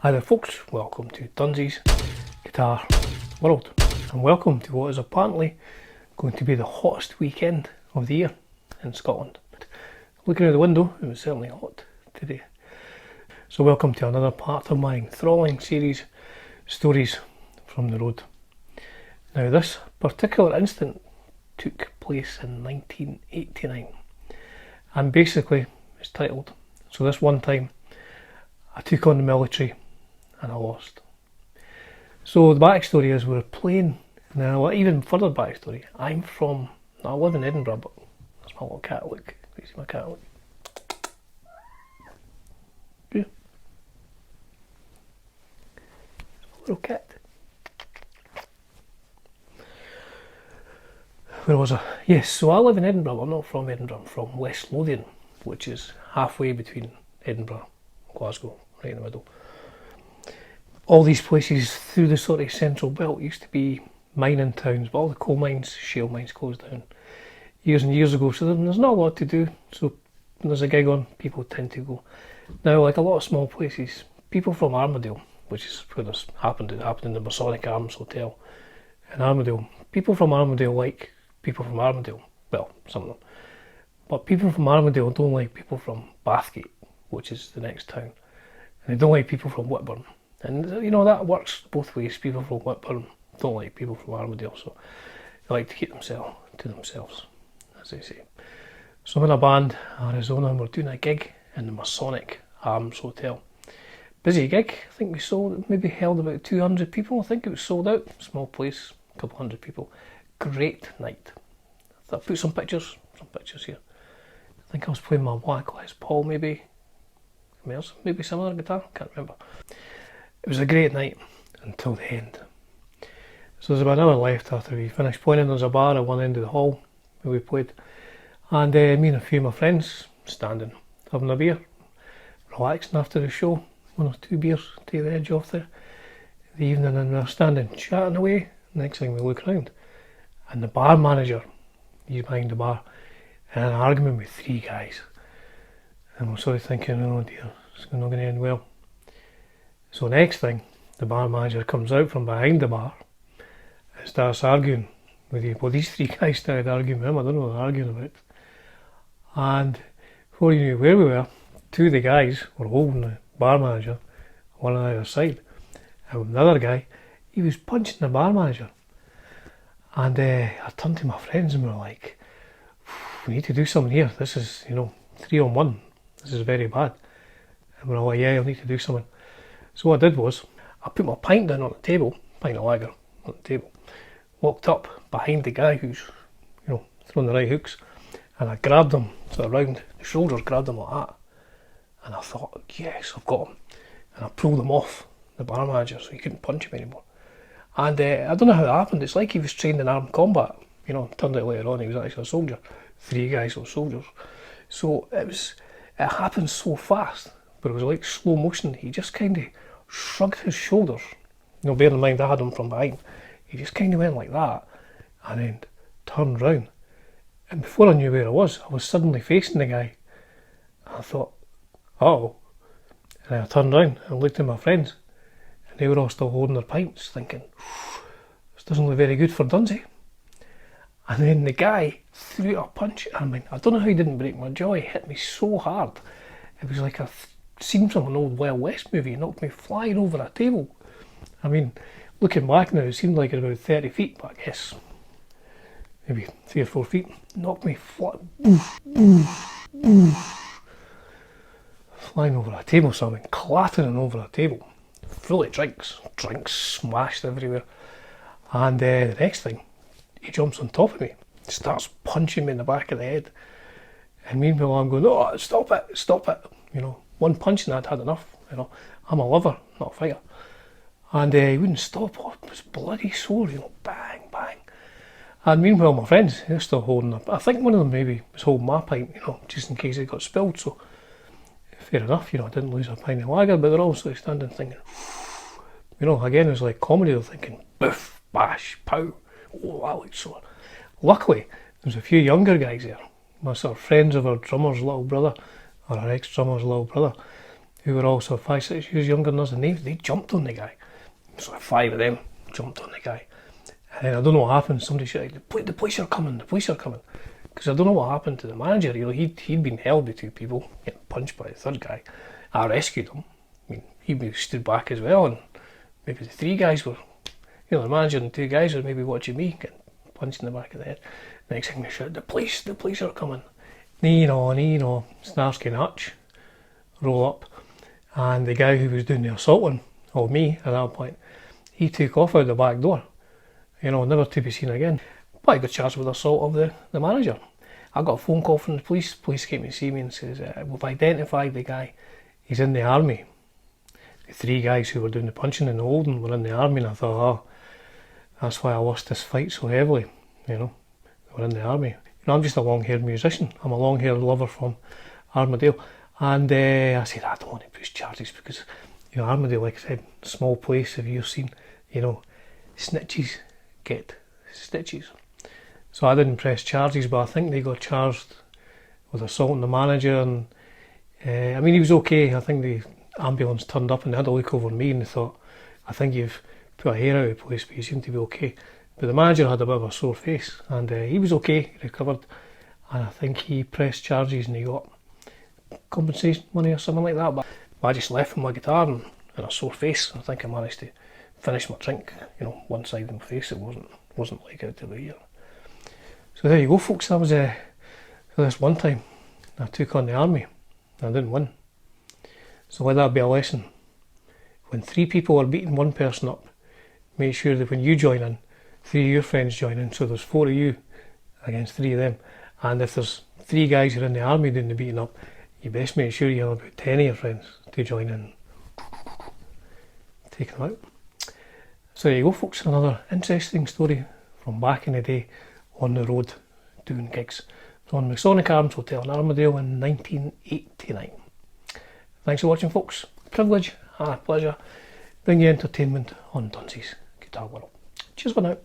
Hi there folks, welcome to Dunsy's Guitar World and welcome to what is apparently going to be the hottest weekend of the year in Scotland. Looking out the window, it was certainly hot today. So welcome to another part of my enthralling series, Stories from the Road. Now this particular incident took place in 1989 and basically it's titled, so this one time I took on the military and I lost. So the backstory is we're playing, now even further backstory, I live in Edinburgh, but that's my little cat, look, you see my cat, look. Yeah. Little cat. Where was I? Yes, so I live in Edinburgh, I'm not from Edinburgh, I'm from West Lothian, which is halfway between Edinburgh and Glasgow, right in the middle. All these places through the sort of central belt used to be mining towns, but all the coal mines, shale mines closed down years and years ago, so there's not a lot to do. So when there's a gig on, people tend to go. Now, like a lot of small places, people from Armadale, which is where this happened, it happened in the Masonic Arms Hotel in Armadale. People from Armadale like people from Armadale, well, some of them. But people from Armadale don't like people from Bathgate, which is the next town. And they don't like people from Whitburn. And you know, that works both ways. People from Whitburn don't like people from Armadale, so they like to keep themselves to themselves, as they say. So I'm in a band, Arizona, and we're doing a gig in the Masonic Arms Hotel. Busy gig. I think maybe held about 200 people. I think it was sold out. Small place, a couple hundred people. Great night. I put some pictures here. I think I was playing my black Les Paul, maybe some other guitar, can't remember. It was a great night until the end. So there's about an hour left after we finished playing, and there's a bar at one end of the hall where we played. And me and a few of my friends standing, having a beer, relaxing after the show, one or two beers, take the edge off the evening, and we're standing chatting away. Next thing we look around, and the bar manager, he's behind the bar, in an argument with three guys. And we're sort of thinking, oh dear, it's not going to end well. So next thing, the bar manager comes out from behind the bar and starts arguing with you. Well, these three guys started arguing with him, I don't know what they're arguing about. And before you knew where we were, two of the guys were holding the bar manager, one on either side. And the other guy, he was punching the bar manager. And I turned to my friends and we were like, we need to do something here. This is, 3-on-1. This is very bad. And we were like, yeah, I need to do something. So what I did was, I put my pint down on the table, pint of lager on the table, walked up behind the guy who's, throwing the right hooks, and I grabbed him sort of round the shoulders, grabbed him like that. And I thought, yes, I've got him. And I pulled him off the bar manager so he couldn't punch him anymore. And I don't know how it happened, it's like he was trained in armed combat. Turned out later on he was actually a soldier. Three guys were soldiers. So it happened so fast, but it was like slow motion. He just kind of shrugged his shoulders. Bear in mind I had him from behind. He just kind of went like that and then turned round. And before I knew where I was suddenly facing the guy. And I thought, uh-oh. And I turned round and looked at my friends. And they were all still holding their pints, thinking, this doesn't look very good for Dunsy. And then the guy threw a punch. I don't know how he didn't break my jaw. He hit me so hard. It was like a scene from an old Wild West movie. He knocked me flying over a table. Looking back now, it seemed like about 30 feet, but I guess maybe 3 or 4 feet. Knocked me flying over a table, something clattering over a table, full of drinks smashed everywhere. And the next thing, he jumps on top of me, starts punching me in the back of the head. And meanwhile I'm going, oh, stop it. One punch and I'd had enough. I'm a lover, not a fighter. And he wouldn't stop. Oh, it was bloody sore, bang, bang. And meanwhile my friends, they're still holding up. I think one of them maybe was holding my pint, just in case it got spilled. So fair enough, I didn't lose a pint of lager, but they're also standing thinking, again it was like comedy. They're thinking, boof, bash, pow. Oh, that looks sore. Luckily, there was a few younger guys there. My sort of friends of our drummer's little brother, or our ex-drummer's little brother, who were also 5-6 years younger than us, and they jumped on the guy. So 5 of them jumped on the guy. And then I don't know what happened. Somebody shouted, the police are coming, the police are coming. Because I don't know what happened to the manager. You know, he'd been held by 2 people, getting punched by the 3rd guy. I rescued him. I mean, he maybe stood back as well, and maybe the 3 guys were, you know, the manager and 2 guys were maybe watching me getting punched in the back of the head. Next thing they shout, the police are coming. Knee no, Snarsky and Hutch roll up, and the guy who was doing the assaulting of me at that point, he took off out the back door, you know, never to be seen again. But I got charged with assault of the manager. I got a phone call from the police. The police came to see me and says, we've identified the guy, he's in the army. The 3 guys who were doing the punching and the holding were in the army, and I thought, oh, that's why I lost this fight so heavily, you know, they were in the army. You know, I'm just a long-haired musician. I'm a long-haired lover from Armadale. And I said, I don't want to push charges because, you know, Armadale, like I said, small place, if you've seen, you know, snitches get stitches. So I didn't press charges, but I think they got charged with assaulting the manager. And I mean, he was okay. I think the ambulance turned up and they had a look over me and they thought, I think you've put a hair out of place, but you seem to be okay. But the manager had a bit of a sore face, and he was okay, he recovered, and I think he pressed charges and he got compensation money or something like that. But I just left with my guitar and a sore face. I think I managed to finish my drink, you know, one side of my face. It wasn't like out of the ear. So there you go, folks. That was this one time I took on the army and I didn't win. So let that be a lesson. When 3 people are beating 1 person up, make sure that when you join in, 3 of your friends join in, so there's 4 of you against 3 of them. And if there's 3 guys who are in the army doing the beating up, you best make sure you have about 10 of your friends to join in. Take them out. So there you go, folks, another interesting story from back in the day on the road doing gigs. On Masonic Arms Hotel in Armadale in 1989. Thanks for watching, folks. Privilege and a pleasure bring you entertainment on Dunsy's Guitar World. Cheers for now.